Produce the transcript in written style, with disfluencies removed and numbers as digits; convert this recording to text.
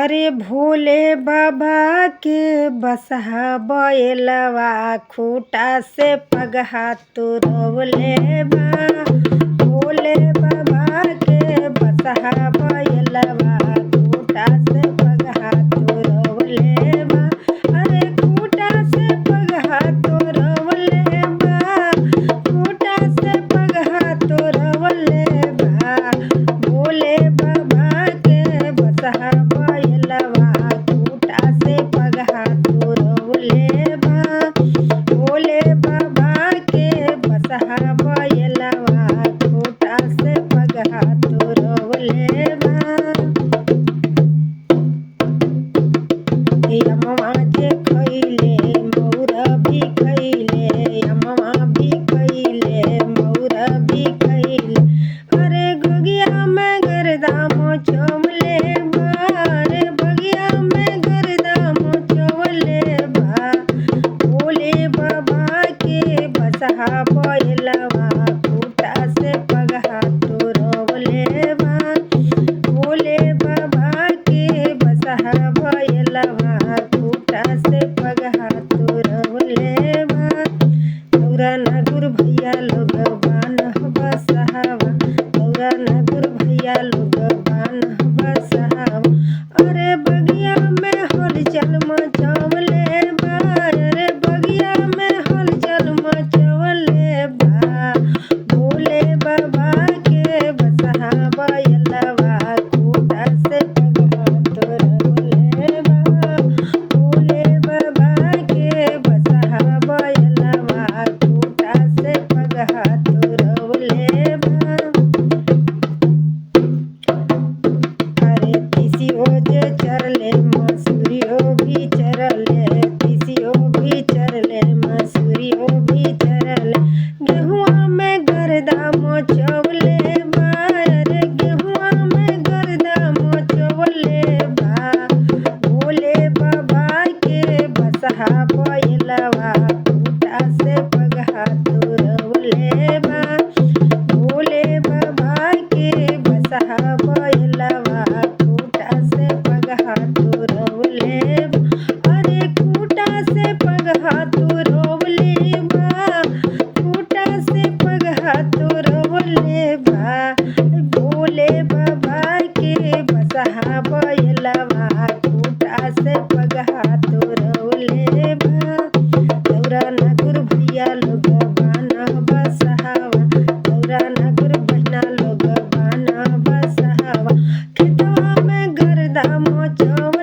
अरे भोले बाबा के बसहा बैलवा खूटा से पगहा तुरवले बा। भोले बाबा के बसहा बैलवा खूटा से पगहा तुरवले बा। अरे खूटा से पगहा तुरवले बा, खूटा से पगहा तुरवले बा। भोले बाबा के बसहा बैलवा खूटा से पगहा तुरवले बा। भोले बाबा के बसहा बैलवा खूटा से पगहा तुरवले बा। यमवा जे खइले मौर भी खइले, यमवा भी खइले मौर भी खइले। अरे गोगिया में गर्दा मचवले बा, अरे बगिया में गर्दा मचवले बा। भोले बाबा के बसहा बैलवा खूटा से पगहा तुरवले बा। भोले बाबा के बसहा बैलवा खूटा से पगहा तुरवले बा। गौरा नागुर भैया लोग बान्ह बसहावा, गौरा नागुर भैया लोग बान्ह बसहावा। अरे बगिया में हलचल मचवले बा, अरे बगिया में हलचल मचवले बा। भोले बाबा के बसहा बैलवा खूटा से पगहा तुरवले बा। भोले बाबा के बसहा बैलवा खूटा से पगहा तुरवले बा। अरे तीसियो जे चरले मसूरियो भी चरले, तीसियो भी चरले मसूरियो भी चरले। गेहुआ में गर्दा मचवले बा, अरे गेहुआ में गर्दा मचवले बा। भोले बाबा के बसहा बैलवा खूटा से पगहा तुरवले बा। भोले बाबा के बसहा बैलवा खूटा से पगहा तुरवले बा। अरे खूटा से पगहा तुरवले बा, खूटा से पगहा तुरवले बा। भोले बाबा के बसहा बैलवा खूटा से पगहा तुरवले बा। गौरा नागुर भैया लोग बान्ह बसहावा, गौरा नागुर बहिना लोग बान्ह बसहावा। खेतवा में गर्दा मचवले